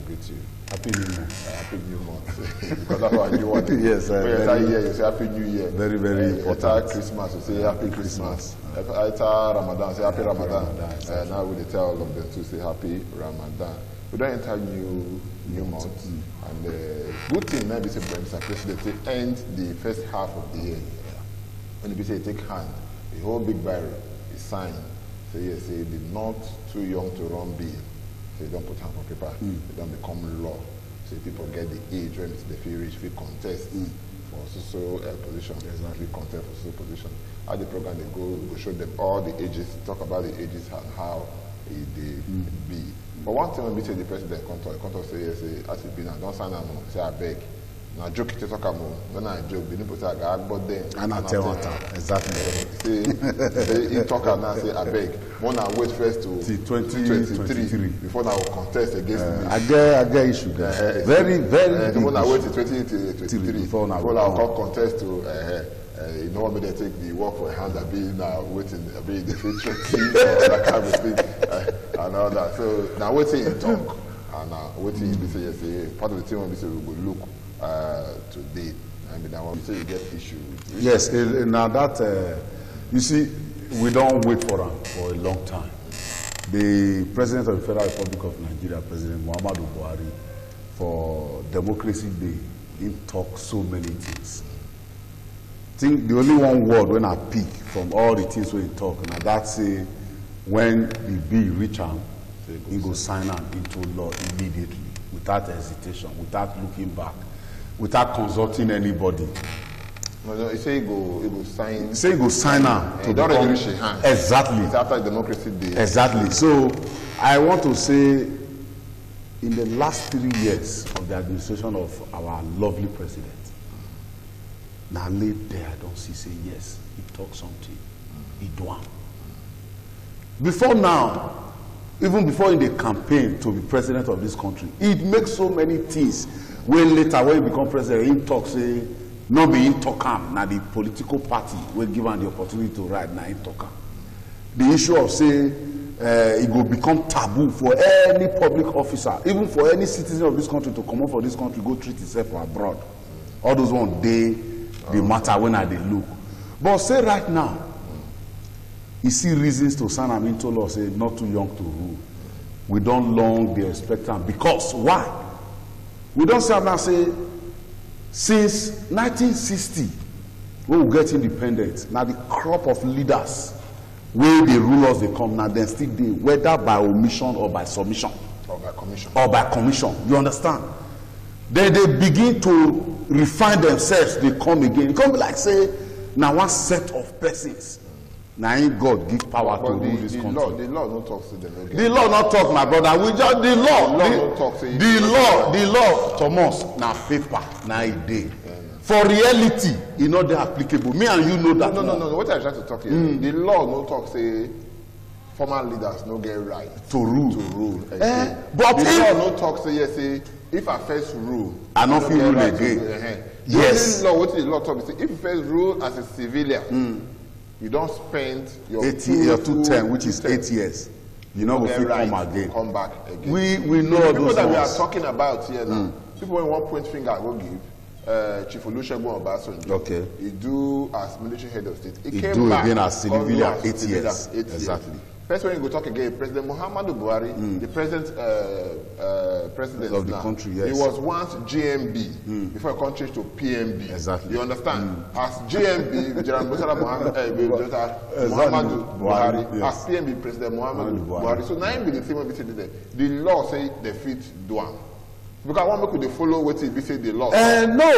greet you. Happy New Year. Happy New Month. Because that's what you want. Yes, Every year you say Happy New Year. Very, very important. After Christmas, you say Happy Christmas. After Ramadan, say Happy Ramadan. Now we tell all of them to say Happy Ramadan. We don't enter new month. And the good thing now is that Mr. President to end the first half of the year. When you say take hand, the whole big barrel is signed. So yes, say the not too young to run bill. So you don't put hand on paper. They don't become law. So people get the age when they feel rich, feel contest for social position. Exactly, contest for social position. How the program they go, we show them all the ages, talk about the ages and how they be. But one thing when we say the president come say yes, as it be now, don't sign am, say I beg. Now joke to talk about when I joke, the people say I got but then and I tell what exactly. Say he talk and now say I beg. One I wait first to 2023 before I will contest against me. I get issue there. Very big. One I wait to 2023 before I will come contest to you know what they take the work for hand and be now waiting a bit the future that kind of thing and all that. So now waiting in talk and waiting in say yes, part of the team when we say we will look today. I mean, I want to say you get issue. Yes, now that you see, we don't wait for him for a long time. The President of the Federal Republic of Nigeria, President Muhammadu Buhari, for Democracy Day, he talked so many things. I think the only one word when I pick from all the things we talk, now that's when the bill reach him, he go sign am into law immediately, without hesitation, without looking back, without consulting anybody. No, he say he go sign. He say he go sign am to become hand. Exactly. It's after Democracy Day. Exactly. So I want to say, in the last 3 years of the administration of our lovely president, now late there, I don't see say yes, he talk something, he do am. Before now, even before in the campaign to be president of this country, he makes so many things. When later, when he become president, he talk say, not be him talk am, now the political party will give him the opportunity to ride, now him talk am. The issue of say, it will become taboo for any public officer, even for any citizen of this country to come out for this country, go treat himself abroad. All those ones, they matter when they look. But say right now, you see reasons to sign am into law, say not too young to rule. We don't long be expectant because why? We don't say now say since 1960 when we get independent, now the crop of leaders where the rulers they come now, then still they whether by omission or by submission or by commission. Or by commission. You understand? Then they begin to refine themselves, they come again. It come be like say now one set of persons. Now ain't God give power to rule this country. The law no talk to them again. The law not talk, my brother. We just the law. The law, Thomas, now paper, now a day. For reality, it's not that applicable. Me and you know that. No. What I try to talk here, the law no talk say former leaders no get right to rule. But the law no talk say yes, say if I first rule, I not feel rule again. Yes. The law, what the law talk say if you first rule as a civilian. You don't spend your 210, which is 8 years. You know, if you come again. Come back again. We know people that we are talking about here now. People in 1 point finger will give. Chief Olusegun Obasanjo. Okay. He do as military head of state. He came back again as civilian 8 years. Exactly. First when you go talk again, President Muhammadu Buhari, the president of the country, yes. He was once GMB before he changed to PMB. Exactly. You understand? As GMB, General Muhammadu Buhari, yes. As PMB, President Muhammadu Buhari. So now be the thing when we say that the law say they fit do am. Because I want to follow what it be say the law. No,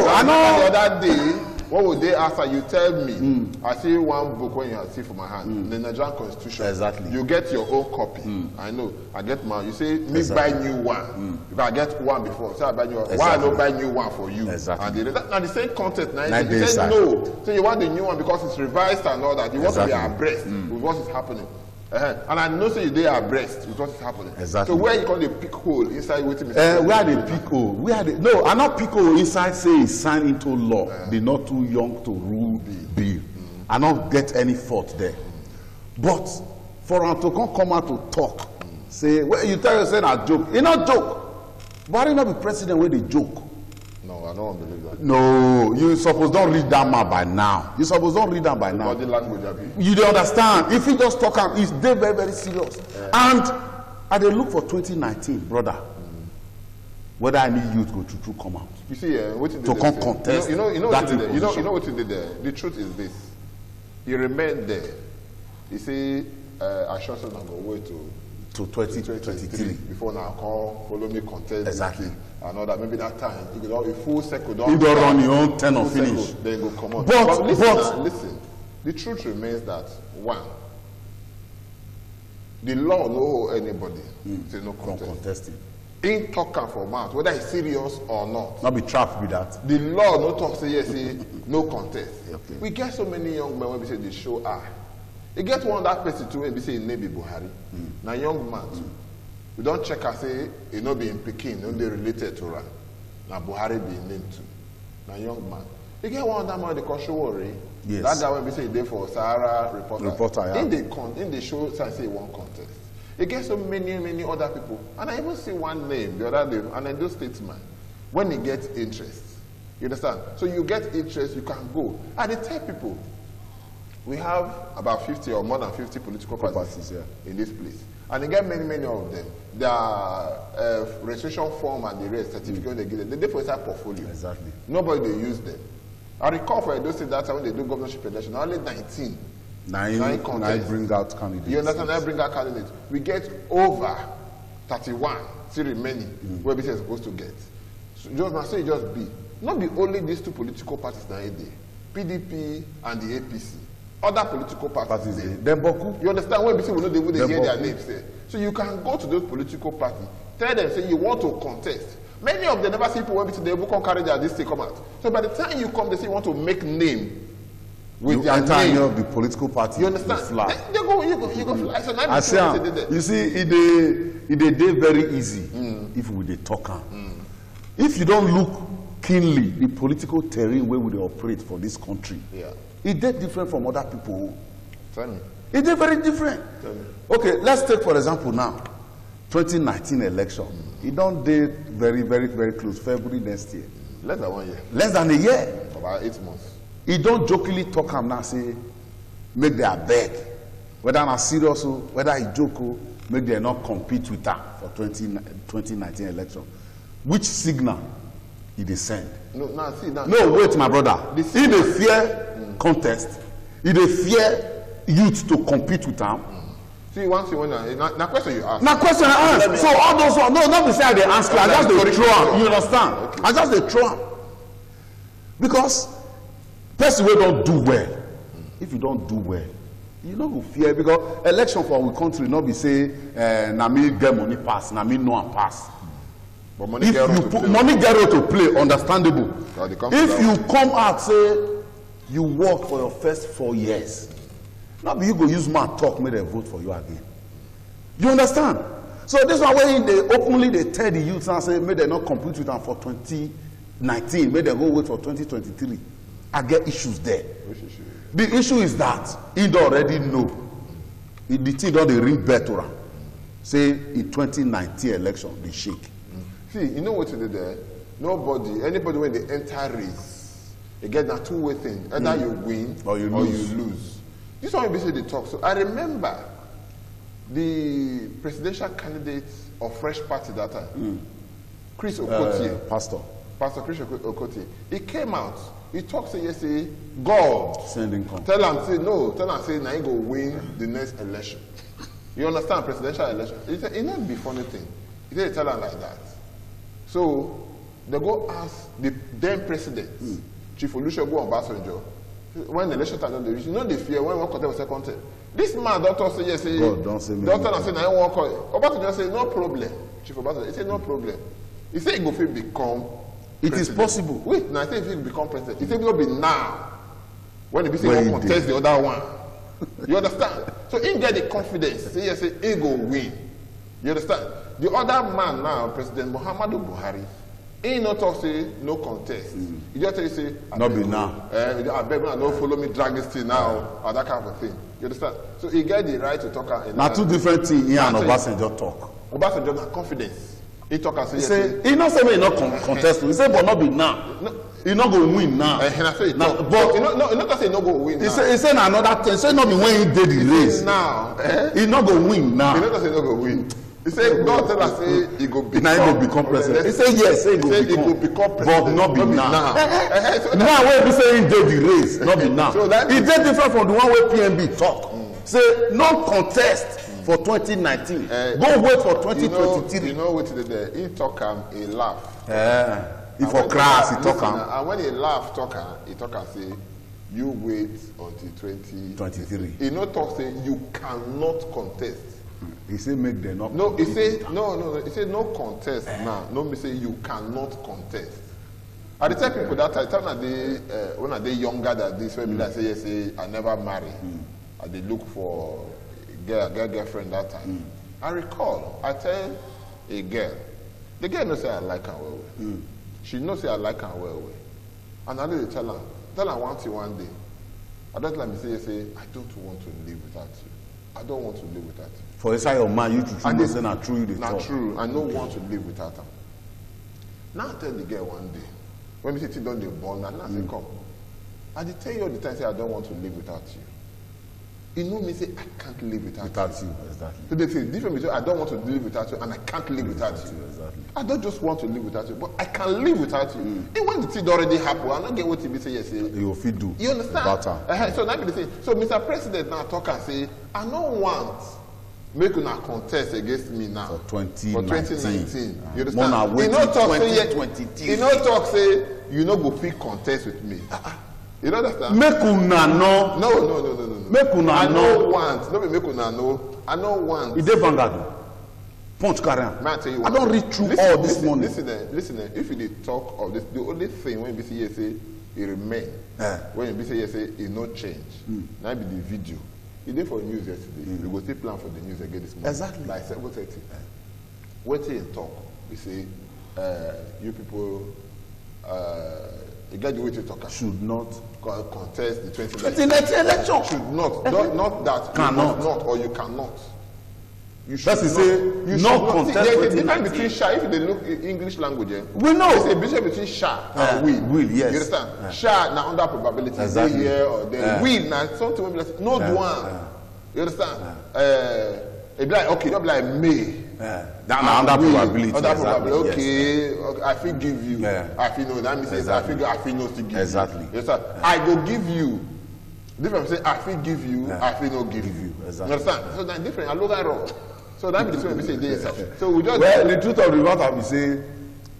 I know. The other day, what would they ask? You tell me. I see one book when you see for my hand, the Nigerian Constitution. Exactly. You get your own copy. I know. I get mine. You say me buy new one. If I get one before, say I buy new one. Why I don't buy new one for you? Exactly. And now the same content. Now you say no. So you want the new one because it's revised and all that. You want to be abreast with what is happening. And I know say they are abreast with what is happening. Exactly. So where you call the pick hole inside waiting? Where the pick hole? No, I'm not pick hole inside say it's signed into law. They're not too young to rule bill. I don't get any fault there. But for them to come out to talk, say, well, you tell yourself a joke. It's not joke. Buhari not be president where they joke. No, I don't believe that. No, you suppose don't read that map by now. You suppose don't read that by now. Body language, Abi. You don't understand. If you just talk, it's very, very serious. And I dey look for 2019, brother. Whether any youth go through come out. You see, what you did To there, come contest you know what that you did there. You know position. what you did there. The truth is this: he remained there. He say, "I sure not go wait to 2023. before now call follow me contest." Exactly. And all that. Maybe that time he could have a full circle. You don't run your own 10 or full circle, finish. Then go come on. But Listen. The truth remains that one, the law no hold anybody say no From contest. contesting. In talking for mouth, whether it's serious or not. Not be trapped with that. The law no talk say yes, say no contest. Okay. We get so many young men when we say they show eye. You get one that person too when we say his name be Buhari. Now young man too. We don't check and say he no be in Peking, no they related to her. Now Buhari be in name too. Now young man. You get one that man they call Showore. Yes. That guy when we say he dey for Sahara reporter. Yeah. In the show say one contest. You get so many other people. And I even see one name the other day, and I do statesman. When he gets interest. You understand? So you get interest, you can go. And they tell people, we have about 50 or more than 50 political parties in this place. And they get many of them. Their registration form and the rest, certificate they give them, they do for inside portfolio. Exactly. Nobody they use them. I recall for Edo State that time when they do governorship election, only 19. Nine contests. bring out candidates. You understand? I bring out candidates. We get over 31, still remaining, where we are supposed to get. So just now say just be. Not be only these two political parties now there. PDP and the APC. Other political parties there. Then Boku. You understand? When we say we know they will hear their Boku. names there. So you can go to those political parties, tell them, say you want to contest. Many of them never see people when we say they will come carry their list, they come out. So by the time you come, they say you want to make name with You their enter name. any of the political party. You understand? Fly. You go fly. So now I say, you see, it dey very easy if we dey talk am. If you don't look keenly the political terrain where we dey operate for this country, Yeah. it dey different from other people. Tell me. It dey very different. Tell me. Okay, let's take for example now, 2019 election. It don't dey very close, February next year. Less than 1 year. Less than a year. About 8 months. He don't jokingly talk am now say make their beg whether na serious o whether he joke o make dem not compete with her for 2019 election. Which signal he dey send? No, now see now. No, wait, my brother. The He dey fear contest. He dey fear youth to compete with am. See one thing when now question you ask. Na question I ask. So all those one, no, not be say I dey ask you. I just dey throw am. You understand? Okay. I just dey throw am because person wey don do well, if you don do well, you no go fear because election for our country no be say na me get money pass, na me know am pass. But money If get you role to put play. money get role to play, understandable. Because they come to If that you one. come out say you work for your first 4 years, no be you go use mouth talk make dem vote for you again. You understand? So this one wey they openly dey tell the youth now say make dem not compete with am for 2019, make dem go wait for 2023. I get issues there. Which issue? The issue is that he don already know. The thing don dey ring bell to am. Say in 2019 election dey shake. See, you know what you did there? Anybody when they enter race, you get that two-way thing. Either you win Or you lose. lose. This one we say they talk. So I remember the presidential candidate of Fresh Party that time, Chris Okotie. Pastor Chris Okotie. He came out. He talked say yesterday, God Sending come. tell him say now he go win the next election. You understand presidential election? It not be funny thing. He said tell him like that. So they go ask the then president, Chief Olusegun Obasanjo, when the election time they reach, you know they fear when one contest was second term. This man doctor say yes, say God don't say me. doctor say now one call. Obasanjo say no problem. Chief Obasanjo he say no problem. He say he go fit become. It is possible. Wait, now I say if he become president, he say no be now. When he be say When he he contest did. the other one. You understand? So he get the confidence. Say yes, say he go win. You understand? The other man now, President Muhammadu Buhari, he not talk say no contest. He just tell you say Not be now. I beg now, don't follow me, drag this thing now, or that kind of thing. You understand? So he get the right to talk. Na two different things he and Now, Obasanjo talk. Obasanjo na confidence. He talk and say, He yes, say, he not say, he not contest. He say, but not be now. no. He not go win now. And I say, Now, but but you know, no, not say he not go win. he say na another thing. Say not be when he did the race. Now, He not go win now. he not say he not go win. He say God tell us say he go become. Now he go become president. He say yes, say he go become president, but not be now. So Now wey be say he did the race, not be now. So that He did different from the one wey PNB talk. Say no contest for 2019. Go wait for 2023. You know what he did? He talk he laugh. He for crass, he talk am. And when he laugh, he talk and say, you wait until 2023. He no talk say you cannot contest. He say make them not. No, he say no. He say no contest now. No, me say you cannot contest. I tell people that I tell when they younger than this, when I say yes, I never marry. I they look for girlfriend that time. I recall I tell a girl, the girl knows say I like her well. She knows say I like her well. And I did tell her one day. I don't let me say I don't want to live without you. I don't want to live without you. For inside your mind, you to truly say not true. Not true. I don't want to live without her. Now I tell the girl one day, when we sit down the bond, and I say, come. I did tell you all the time, say I don't want to live without you. You know me say I can't live without you. Exactly. So they say different between I don't want to live without you and I can't live without you. Exactly. I don't just want to live without you, but I can live without you. And when the thing already happened, I don't get what you say yes. You fit do. You understand? So now they say, so Mr. President now talk and say, I don't want make una contest against me now for 2019. You understand? You know talk say 2022. you know talk say you no go fit contest with me. You understand? Make una know. No. Make una know. I no want. No be make una know. I no want. It dey Vanguard. Punch carry am. Man, I tell you I don't read through all this morning. Listen. If you dey talk of this, the only thing when you say yes, say it remain. When you say yes, say it no change. Now be the video. He did for news yesterday. We go still plan for the news again this morning. Exactly. By 7:30. What he talk? We say, you people, you get the way to talk. Should not contest the 2019 election. Should not. Not that. Cannot. You must not or you cannot. You should That's to say, you no contest. There is a difference between sha. If they look in English language, we know. There's a difference between sha and will. Will, yes. You understand? Sha now under probability. Exactly. Here or there. Will now something will be like no one. You understand? It be like okay, don't be like may. That under probability. Under probability. Okay. Okay, I feel give you. I feel no. That means exactly. I feel no to give. Exactly. You understand? I go give you. Different say I feel give you. I feel no give you. Exactly. You understand? So that's different. I look at wrong. So that means we say this. So we just the truth of the matter we say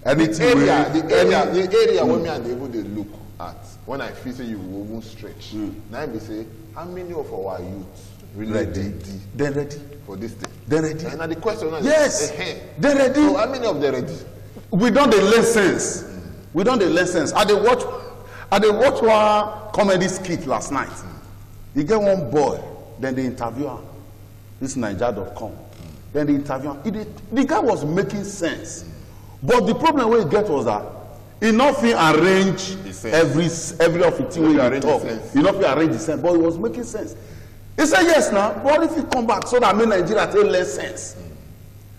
anything the area when me and the able they look at when I feel say you will move stretch. Now we say how many of our youth really ready for this thing? They ready. And the question is yes, they ready. So how many of them ready? We don't dey learn sense. We don't dey learn sense. I dey watch one comedy skit last night. You get one boy, then they interview him. This Naija.com. Then they interview him. The guy was making sense. But the problem we get was that he not fit arrange every of the thing wey he talk. He not fit arrange the sense, but he was making sense. He said yes now, but if he come back so that make Nigeria take less sense.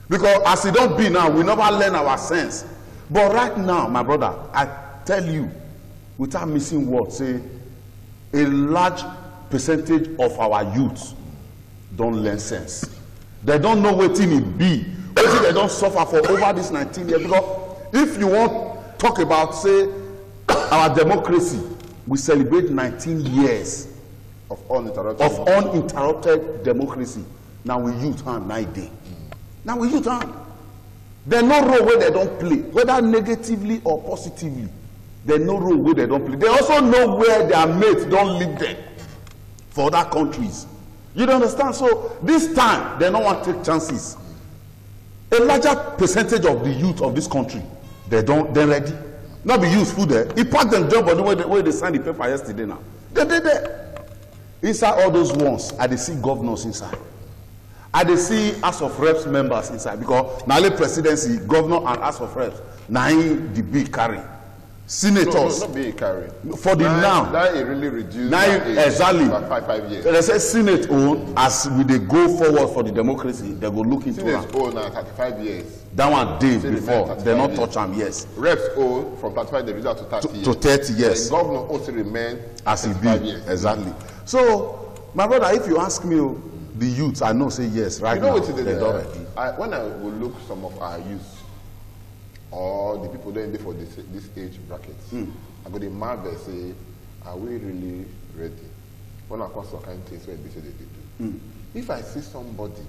Because as it don't be now, we never learn our sense. But right now, my brother, I tell you, without missing words, say a large percentage of our youth don't learn sense. They don't know what it be. They don't suffer for over this 19 years. Because if you want to talk about, say, our democracy, we celebrate 19 years of uninterrupted democracy. Now we youth hand 9 days. Now we youth hand. There's no role where they don't play, whether negatively or positively. There's no role where they don't play. They also know where their mates don't leave them for other countries. You don't understand? So this time, they don't want to take chances. A larger percentage of the youth of this country, they're ready. Not be useful there. He packed them job on the way they signed the paper yesterday now. They're there. Inside all those ones, I see governors inside. I see House of Reps members inside because now the presidency, governor and House of Reps, now the bill carry. senators. No, be a carry. For the now. That it really reduced. Now exactly. By 5 years. They say Senate own, as we they go forward for the democracy, they go look into Senate it. own now 35 years. That one day Still before, remain they not 35 touch them, yes. Reps own from 35 they reduce to 30 years. To 30 years. The governor also remain As it 35 be. years. Exactly. So, my brother, if you ask me, the youth, I know say yes, right You know now. what it They is? don't ready. When I will look some of our youth or the people that are for this age bracket, I go to marvel say, are we really ready? When I come to kind of things where they say they do. If I see somebody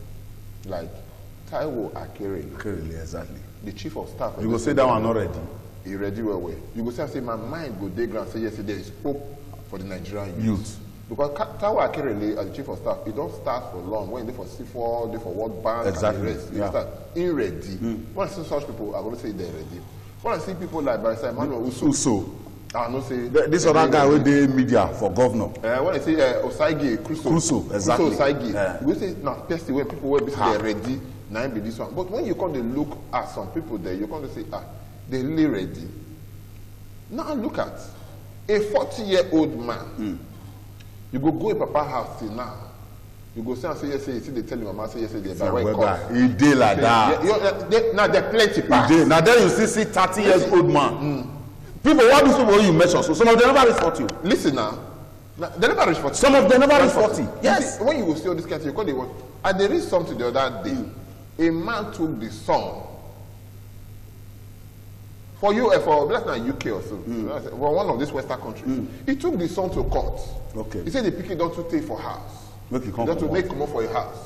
like Taiwo Akerele, exactly. the chief of staff, You go say that one not ready. he ready well. You go say my mind go dig ground say yes, there is hope for the Nigerian youth. Because Taiwo Akerele as the chief of staff, it don't start for long. When they for C4, they for World Bank, Exactly. and the rest. You Yeah. start in ready. When I see such people, I'm going to say they're ready. When I see people like Barrister Emmanuel Uso. I don't say This other guy with the media for governor. when I say Osagie Crusoe, exactly. Osagie, Yeah. we say now person when people will be say they're ready, now be this one. But when you come to look at some people there, you come to say they're really ready. Now look at a 40-year-old man. You go in Papa house till now. You go say and say yes, say they tell your mama say yes, they buy white cups. He did like that. Now they're plenty pass. Now then you see 30 years old man. People, what these people you measure? So some of them never reach 40. Listen now. They never reach 40. Some of them never reach 40. Yes. See, when you will see all this kind of thing, you call it what? And there is something the other day. A man took the son for you for that's not UK or so. For one of these Western countries. He took the son to court. Okay. He said the pikin don't to take for house. Make it come Don't to out. make come up for a house.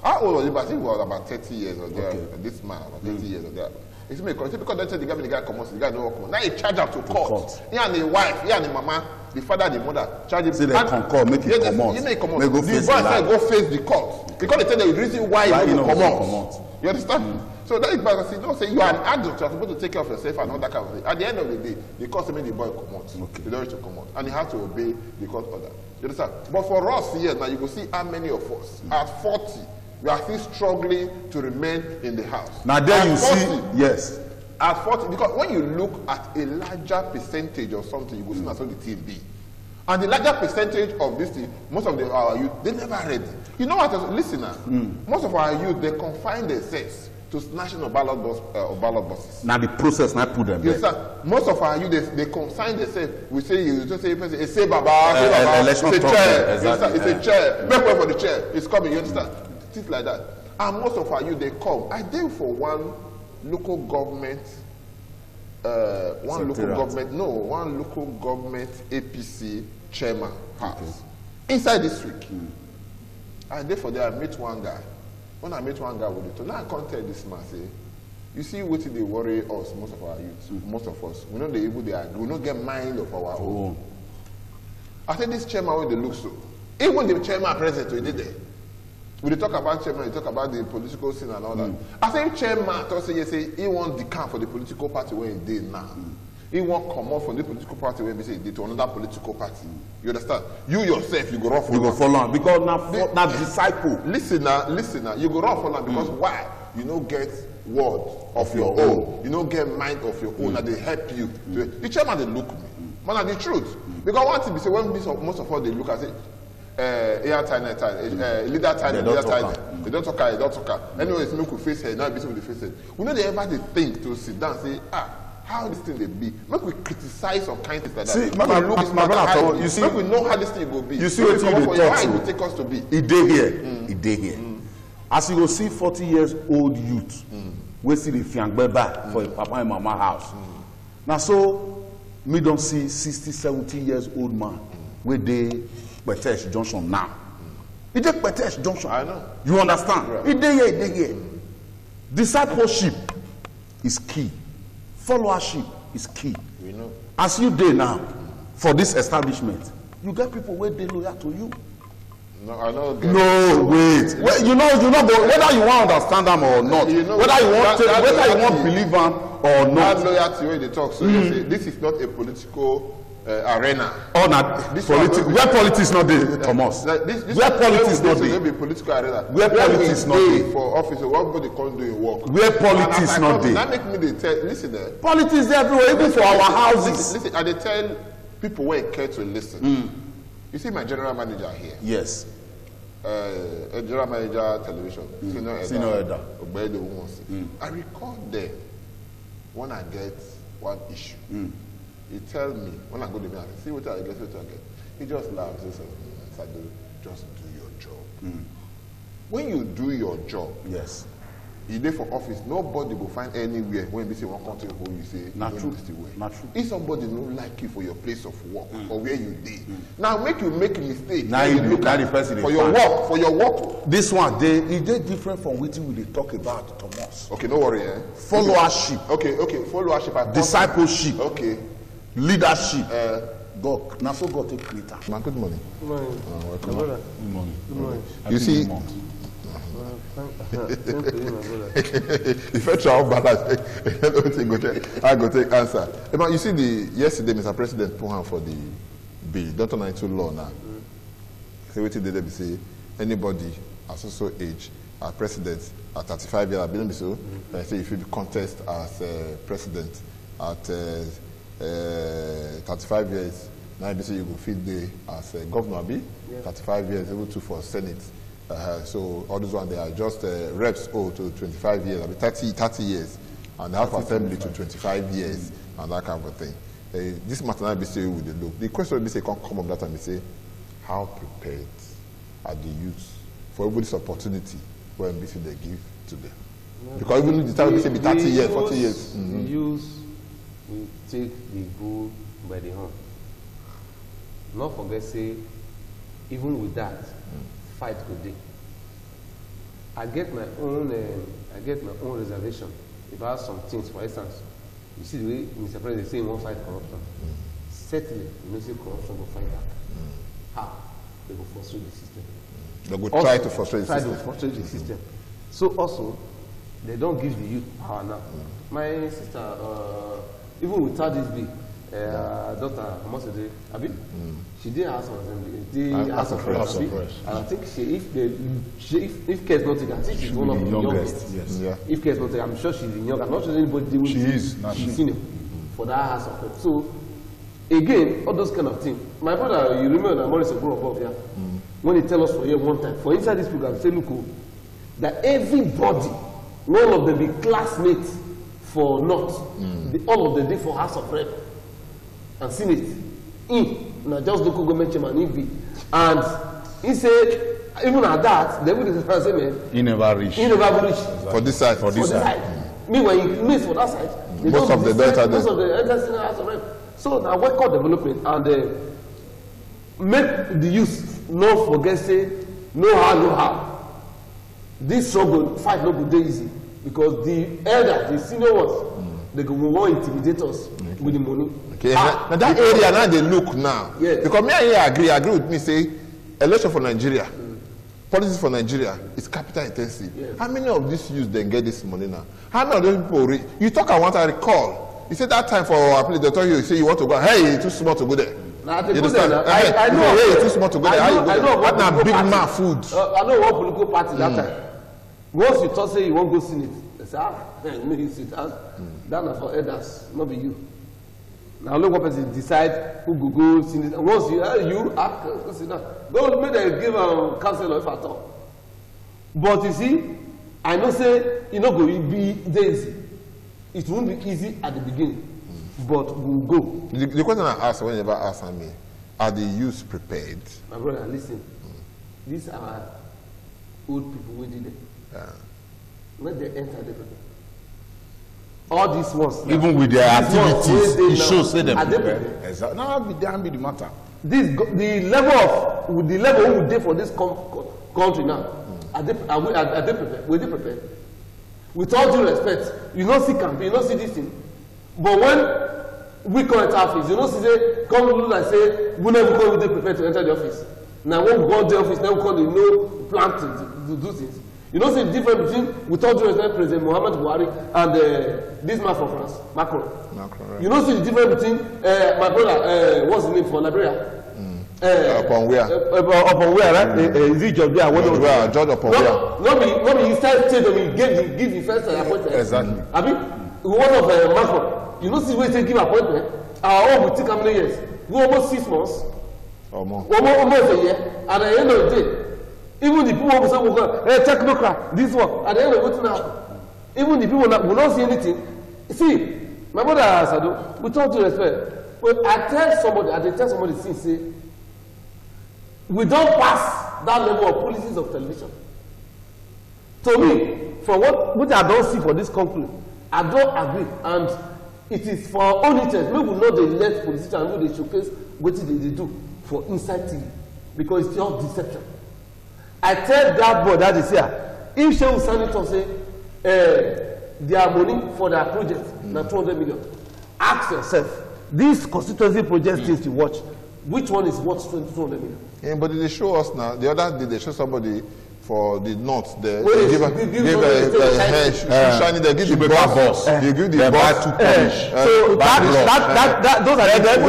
How old was he? I think he was about 30 years or there. Okay. This man about 30 years or there. He said because they tell the guy come out, the guy don't come out. Now he charge him to court. He and the wife, he and the mama, the father, the mother, charge him. Say they concur, make it come out. You make come out. Make go The face boy the said lie. go face the court. Because they tell the reason why Why he he don't no come go out. come out. You understand? So that is because you don't say you are an adult, you are supposed to take care of yourself and all that kind of thing. At the end of the day, the court say make the boy come out. Okay. The don't reach to come out. And he has to obey the court order. You understand? But for us here now, you will see how many of us at 40 we are still struggling to remain in the house. Now there At you 40, see, yes. At 40, because when you look at a larger percentage of something, you will see that's what the thing be. And the larger percentage of this thing, most of our youth, they never ready. You know what? Listen now. Most of our youth, they confine themselves to national ballot buses. Now the process now put them You there. understand? Most of our youth, they consign themselves. We say you just say, say Baba, say Baba. election It's a process, chair. exactly, It's a chair. Make way for the chair. It's coming. You understand? Things like that. And most of our youth, they come. I did for one local government. One local government APC chairman house inside this week. And therefore, I meet one guy. When I meet one guy with it, now I can't tell this man say, you see what they worry us, most of our youth, most of us. We know the evil they are. We don't get mind of our own. I said this chairman when they look so. Even the chairman present we did there. We talk about chairman, we talk about the political scene and all that. I say chairman thought say he want the camp for the political party where he did now. He won't come off from the political party where he say he did to another political party. You understand? You yourself, you go run for You go follow on because now disciple. Listen now, you go run for them because why? You don't get word of your own. You don't get mind of your own that they help you. The chairman they look me. Man, the truth. Because one thing we say when most of us they look at it. Leader time. They don't talk. Anyways, make we face head. Now be with the face head. We know they ever they think to sit down and say, how this thing they be? Make we criticize some kind of things like that. See, my brother, you see, make we know how this thing will be. You see what you talk how it will take us to be. He dey here. He dey here. As you go see 40 years old youth, we see the fiangbe back for a papa and mama house. Now so, me don't see 60, 70 years old man where they Petesh Junction now. He did Petesh Junction. I know. You understand? Right. He dey here. Discipleship is key. Followership is key. We know. As you dey now, for this establishment, you get people where they loyal to you. No, I know. No, wait. Well, you know, whether you want to understand them or not, whether you want believe them or not. That loyalty when they talk, so you say this is not a political arena. Oh, not where politics not there, Thomas. Where politics not there. Be political arena. Where politics not there. For office, everybody can't do work. Where politics not there. That make me they tell. Listen there. Politics there everywhere, even for our houses. Listen, and they tell people where care to listen. You see my general manager here. Yes. General manager television. Senior Edda. I record them when I get one issue. He tell me when I go to the meeting, see what I get, He just laughs. He says, just do your job. When you do your job, yes, you there for office, nobody will find anywhere when they say one country who you say not true. Not true. If somebody don't like you for your place of work or where you did, now make you make a mistake. Now you look at the person for your work. This one is they different from what we talk about, Thomas. Okay, no worry. Followership. Okay, followership. Discipleship. Okay. Leadership. God, now so God take creator. Man, good morning. Good morning. Welcome. Good morning. Good morning. You see. If I travel balance, I go take answer. You see, yesterday, Mr. President put on for the bill. Don't turn into law now. So what did they say? Anybody at so age, at president at 35 years, I believe so. I say if you contest as president at 35 years, now you say you go feed the as governor, be 35 years, able to for Senate. So all those ones, they are just reps to 25 years, I mean 30 years, and the House of Assembly to 25 years, and that kind of thing. This matter now be say with the look. The question will be say come up that and be say, how prepared are the youths for everybody's opportunity when BC they give to them? Because even the time we say be 30 years, 40 years. The youth will take the bull by the horn. Not forget say, even with that, fight good day. I get my own reservation about some things. For instance, you see the way Mr. President is saying one fight corruption. Certainly, you know, say corruption will fight back. How? They will frustrate the system. They will try to frustrate the system. So also, they don't give the youth power now. My sister, even without this bill, daughter Amosede, Abi, she did House of Assembly, House of Fresh, and I think if Kate not taken, I think she's one of the youngest. Yes. Yeah. If Kate not taken, I'm sure she's the youngest. I'm not sure anybody she is. She's senior for that House of Fresh. So again, all those kind of things. My brother, you remember that Maurice grew above here. When he tell us for here one time, for inside this program, say look, that everybody, none of them be classmates for North. All of them did for House of Rep and Senate. Now just local government chairman, and he said, even at that, they would say, man, he never reached. For this side. For this side. Meanwhile, he missed for that side. Most of the enter Senate House of Rep. So now work out development and make the youth not forget say, no how. This struggle, fight no good easy. Because the elder, the senior ones, they go want to intimidate us with the money. Okay. Now that area now they look now. Yes. Because me I agree with me say election for Nigeria, politics for Nigeria is capital intensive. Yes. How many of these youths then get this money now? How many of those people you talk I want to recall. You said that time for our place they told you say you want to go, hey, it's too small to go there. Now, you understand? I know hey, it's too small to go there. I know what now big man food. I know one political party that time. Once you talk say you won't go Senate, they say, make you sit down. That's for elders, not be you. Now look what person decide who go Senate. Once you ask, sit down. Don't make them give counsel if at all. But you see, I know say you know go be easy. It won't be easy at the beginning, but we'll go. The question I asked when you ever asked me, are the youths prepared? My brother, listen. These are old people who did it. When they enter the people. All these ones. Even with their activities, it shows say them. Exactly. No, that be the matter. The level who we did for this country now, are they prepared? Were they prepared? With all due respect, you don't see campaign, you don't see this thing. But when we come into office, you don't see say, come look and say, we never come with prepared to enter the office. Now when we go to the office, then we come to plan to do things. You know, see the difference between, we told you, President Muhammad Buhari and this man from France, Macron. Right. You know, see the difference between my brother, what's his name for Liberia? Upon where? Upon where, right? Is it George Weah? George upon where? No, he started to give the first appointment. Exactly. I mean, one of Macron, you know, see where they give appointment. Our own will take how many years? We almost 6 months. Or more. Almost a year. At the end of the day, even the people who say, hey, technocrat, this one, at the end of it now, even the people that will not see anything. See, my brother Sado, with all due respect, when I tell somebody since say, we don't pass that level of policies of television. To me, from what I don't see for this country, I don't agree. And it is for our own interest. Maybe we know they let politicians know they showcase what they do for inside TV. Because it's just deception. I tell that boy that is here, if Shehu Senator say their money for their project, now 200 million, ask yourself, these constituency project things you watch, which one is worth 200 million? Yeah, but they show us now. The other day they show somebody for the north there. Well, they give a shiny. They give the boss. They give the boss to polish. So that those are that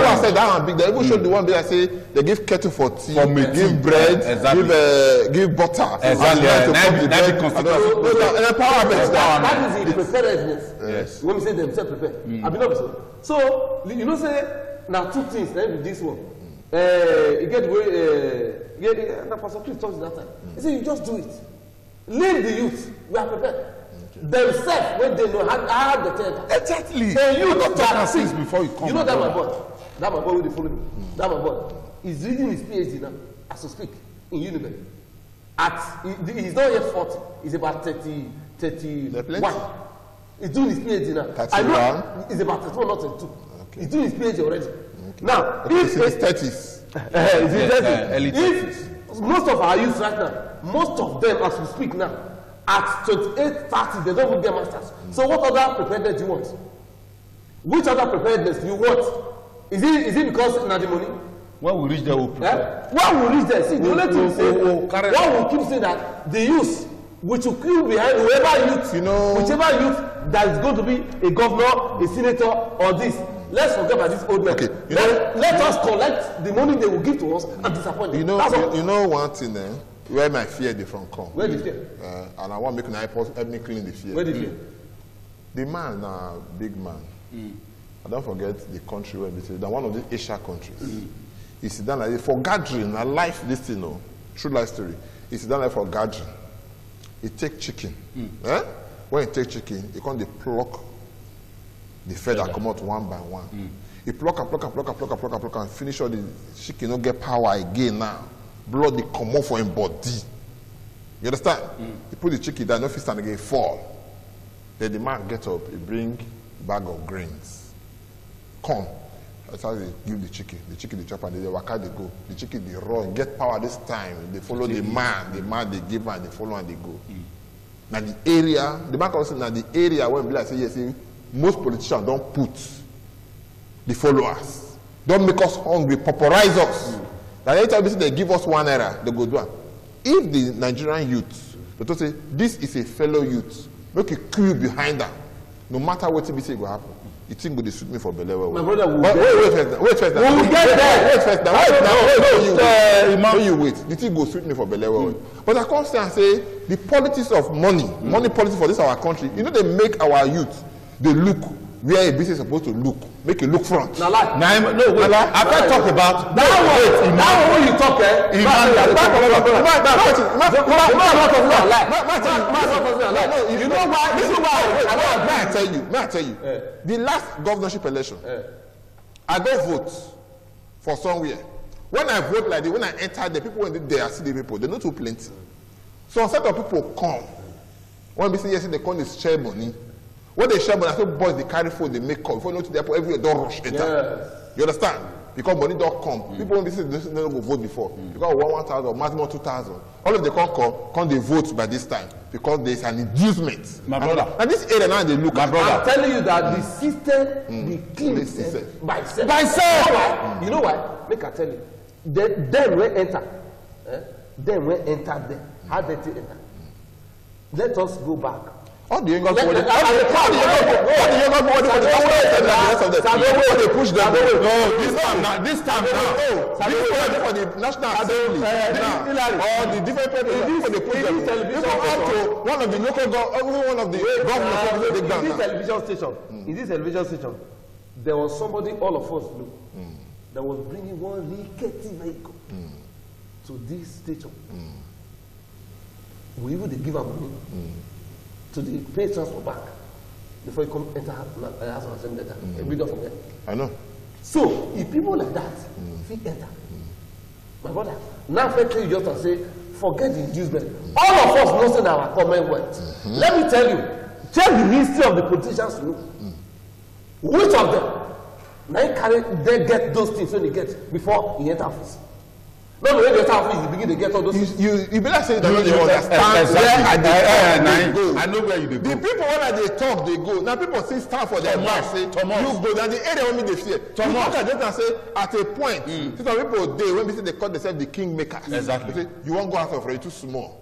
one said that one big. They even showed the one there say they give kettle for tea, give bread, give butter. Exactly. That is the preparedness. Yes. When we say themselves prepare, I believe so. So you know, say now two things. Then this one. You get Pastor Chris talks that time. He said, you just do it. Leave the youth. We are prepared. Themselves, when they know how the tell. Exactly. You don't talk things before you come. You know that my boy. That my boy will follow me. That my boy. He's reading his PhD now, as we speak, in Uniben. He's not yet 40. He's about 31. He's doing his PhD now. 31? He's about 31, not 32. Okay. He's doing his PhD already. Okay. Now, if it's 30s. If most of our youth right now, most of them as we speak now, at 28, 30, they don't even get masters. So what other preparedness do you want? Which other preparedness do you want? Is it because of the money? When we reach there, we'll prepare. When we reach there, see, the only thing we say, one will keep saying that the youth, which will queue behind whoever youth, whichever youth that is going to be a governor, a senator, or this. Let's forget about this old man. Okay. Let us collect the money they will give to us and disappoint them. You know one thing there, where my fear they from come. Where the fear? And I want to make an help me clean the fear. Where the fear? The man, big man. I don't forget the country where we say that one of the Asia countries. He sit down like for gathering, a life this thing, true life story. He sit down like for gathering. He take chicken. When he take chicken, he come they pluck the feather come out one by one. He pluck and finish all the chicken, don't get power again now. Blood they come out for him body. You understand? He put the chicken down, no fit stand again, fall. Then the man get up, he bring bag of grains. Come. That's how they give the chicken they chop and they waka they go. The chicken they run, get power this time. They follow the man they give and they follow and they go. Now the area, the man comes now the area where be like say yes, most politicians don't put the followers. Don't make us hungry, pauperize us. That anytime they give us 1 naira, they go do it. If the Nigerian youth, they talk say, this is a fellow youth, make a queue behind them. No matter what it will happen. You think would suit me for Belewa? My brother will wait first. We'll get there. Wait you wait. The thing go suit me for Belewa. But I can't say and say, the politics of money policy for this our country, you know they make our youth, they look where a business is supposed to look. Make it look front. No, wait. I can't talk about that one. That one you talk, you know why? This is why. May I tell you? The last governorship election, I go vote for somewhere. When I vote like this, when I enter, the people when they are see the people, they not too plenty. So a set of people come. When we say yes, they call this share money. When they share money, I say boys they carry phone, they make call. Before you know to the airport, everywhere don't rush enter. Yes. You understand? Because money don't come. People when they say they don't go vote before. Because 1,000, maximum 2,000. All of them come they vote by this time. Because there's an inducement. My brother. And this area now they look at. I'm telling you that the system be clean by itself. By itself. You know why? Make I tell you. Then we enter then when entered there, how did they enter? Let us go back. All the younger people, they push them. No, this time now. For the National Assembly, all the different people, they push them. One of the local one of the governors. In this television station, there was somebody all of us knew that was bringing one rickety vehicle to this station. We even give them money to the pay transport back before you come enter House of Assembly letter. A bigger from there. I know. So if people like that, if he enter, my brother, now I tell you just to say, forget the inducement. All of us know in our Commonwealth. Let me tell you, check the history of the politicians you know. Which of them now they get those things when they get before he enter office? No, when they enter office, you begin to get all those things. You better say that you understand where I know where you go. The people when they talk, they go. Now people say stand for their mouth, say you go. Now the area when they fear. You look at them and say at a point, some people they when they say they call themselves the kingmakers. Exactly. They say, you won't go out of it, too small.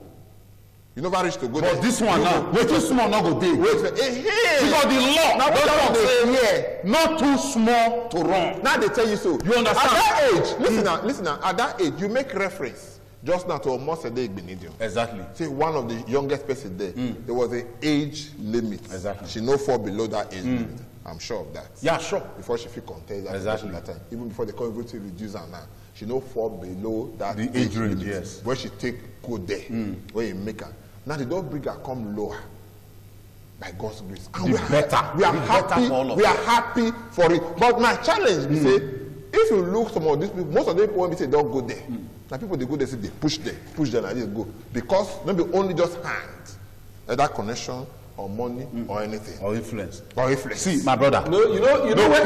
You never reach to go there. But this one now, wait too small, not go day. Wait, because the law now don't say here, not too small to run. Now they tell you so. You understand? At that age, listen now. At that age, you make reference just now to almost a day Benedium. Exactly. See, one of the youngest person there, there was an age limit. Exactly. She no fall below that age limit. I'm sure of that. Yeah, sure. Before she fit contest Exactly. that time, even before they come able to reduce her now, she no fall below that The age range, yes. Where she take go there, where you make her. Now they don't bring her come lower. By God's grace. And we are happy. We are happy for it. But my challenge is say, if you look some of these people, most of the people when we say don't go there. Now people they go there, say they push them and they go. Because maybe only just hands. That connection or money or anything. Or influence. See, my brother. No, you know when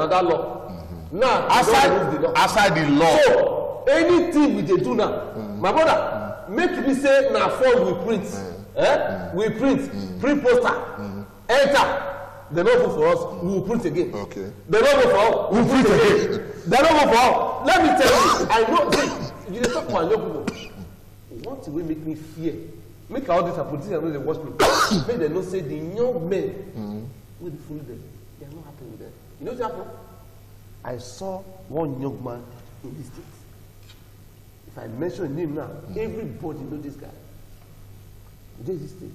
that law. Now outside the law. So anything we dey do now, my brother, make me say na phone we print, we print poster, enter. They no go for us, we will print again. Okay. They no go for us, we will print again. They no go for us. Let me tell you, I know. See, you dey talk for young people. One thing wey make me fear, make all these politicians wey dey watch me, make dem know say the young men wey dey follow them, they are not happy with them. You know what happen? I saw one young man in this state. If I mention his name now, everybody know this guy. This state.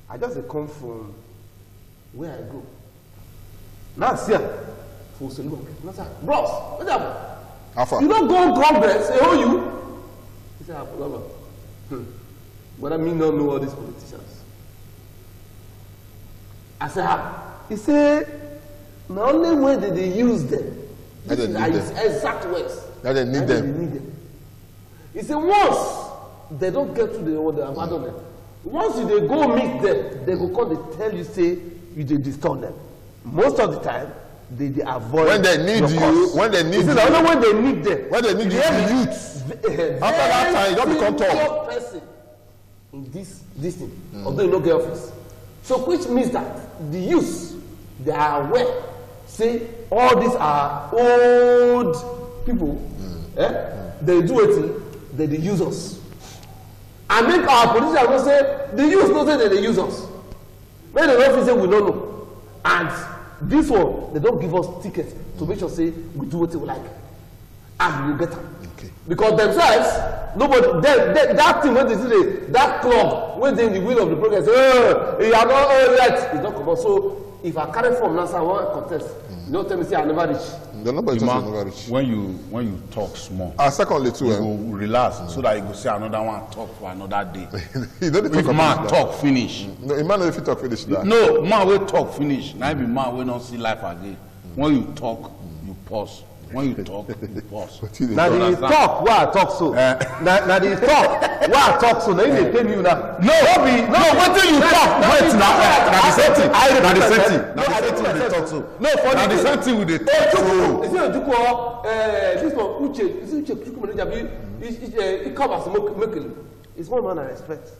I just come from where I go. Now see for Soluba. Now say, bros, what's up? How far? You don't go on Congress, say, oh you? He said, Baba. But I mean not know all these politicians. I said, he said, not only when did they use them? This is his exact words. That they need them. He said, once they don't get to the order, abandon them. Once they go meet them, they go come, they tell you, say, you they disturb them. Most of the time, they avoid. When they need you, when they need you. Only when they need them. When they need you, the youth. After that time, you don't become tall. Person in this thing, although you don't get office. So which means that the youth, they are aware, say, all these are old people, they do it, they use us. And make our politicians not say, the youth not say that they use us. When they don't say we don't know. And this one, they don't give us tickets to make sure say we do what we like. And we get them. Okay. Because themselves, nobody, that thing when they see that club, when they in the wheel of the program, say, you are not all right, it's not come on. So if I carry from NASA, I want to contest. You don't tell me say I never reach. The number is never reach. When you talk small, secondly too, you go relax so that you go say another one talk for another day. You don't If man talk finish. No, man if you talk finish that. No, man will talk finish. Now be man will not see life again. When you talk, you pause. When you talk, you pause. Now the talk where I talk so. Now the talk where I talk so. Now you dey pay me now. No, what till you talk? Wait now. Now the same thing. Now the same thing. Now the same thing we dey talk so. No, for now the same thing we dey talk so. Is it Ojuko? This one Uche. Is it Uche Chukwumejabi? He covers Mekele. It's one man I respect.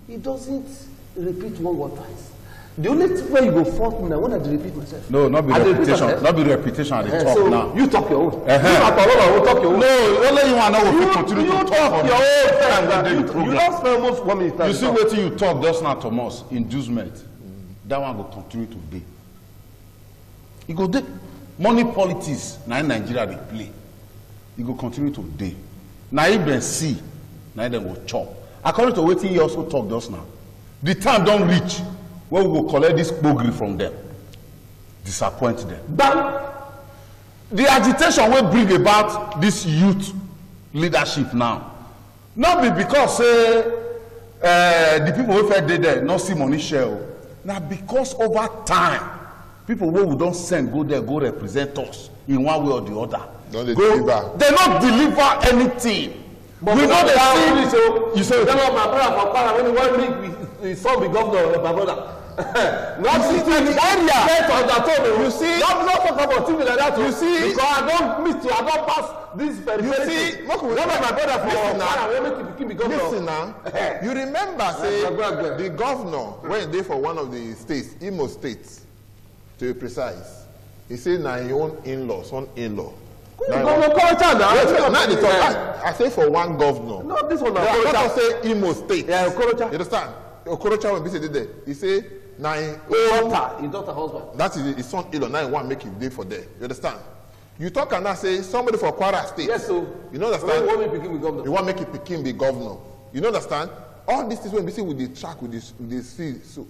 He doesn't repeat one word twice. The only way you go fault me now when I repeat myself. No, not be repetition. Not be repetition at the top so now. You talk your own. You talk your own. No, only you want to know if you continue to talk your own time. You don't spend almost 1 minute. You see what you talk just now, Thomas, inducement. That one will continue to be. You go take money politics now in Nigeria they play. You go continue to day. Now even see, now they will chop. According to what he also talk just now, the time don't reach where we will collect this bogey from them, disappoint them. But the agitation will bring about this youth leadership now. Not be because the people who fed there not see money share. Now because over time, people who we don't send go there, go represent us in one way or the other. Don't they deliver? They don't deliver anything. But we know they see. You say, my brother for Kwara when he want link with his son be governor, my brother. Not see the area. You see, not talk about things like that. You see, because I don't miss you. I don't pass this periphery. You see, my brother for Kwara when he be governor. Listen now. You remember say the governor went there for one of the states, Imo State, to be precise. He said now his own in-law, son in-law. Governor Okorocha now. I say for one governor. No, this one now. Okorocha say Imo State. Yeah, Okorocha. You understand? Okorocha when he did there, he say now his daughter husband. that is his son in-law. Now he want make him day for there. You understand? You talk and now say somebody for Kwara State. Yes, so you know understand? You want me to be governor. You want make it Pekin be governor. You know understand? All these things when we see with the track with the sea so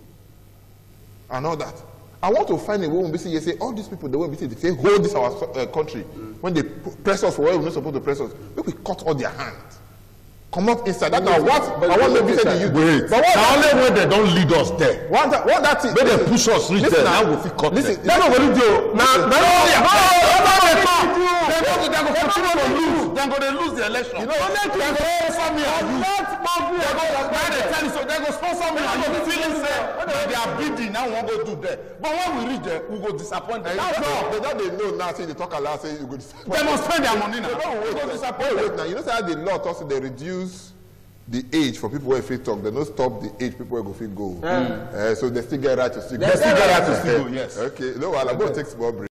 and all that. I want to find a way when we see you say all these people the way we say they say hold this our country when they press us for where we're not supposed to press us. Make we cut all their hands. Come up inside. That's what I want to be saying to you. Wait. But the only way they don't lead us there. What that is? When they push us reach there, now we feel cut. Listen, that's not what you do. Now, they're going to lose the election. You know, they're going to sponsor me and you. They're going to sponsor me and you feeling they are bidding now won't go do there. But when we reach there, we go disappoint them. They know now. Say they talk a lot. Say you go disappoint. They must spend their money now. They go disappoint. Wait now. You know how the law talks they reduce the age for people who fit talk. They don't stop the age people who fit go. So they still get right to still go. They still get right to still go. Yes. Okay. No, I'll go take small break.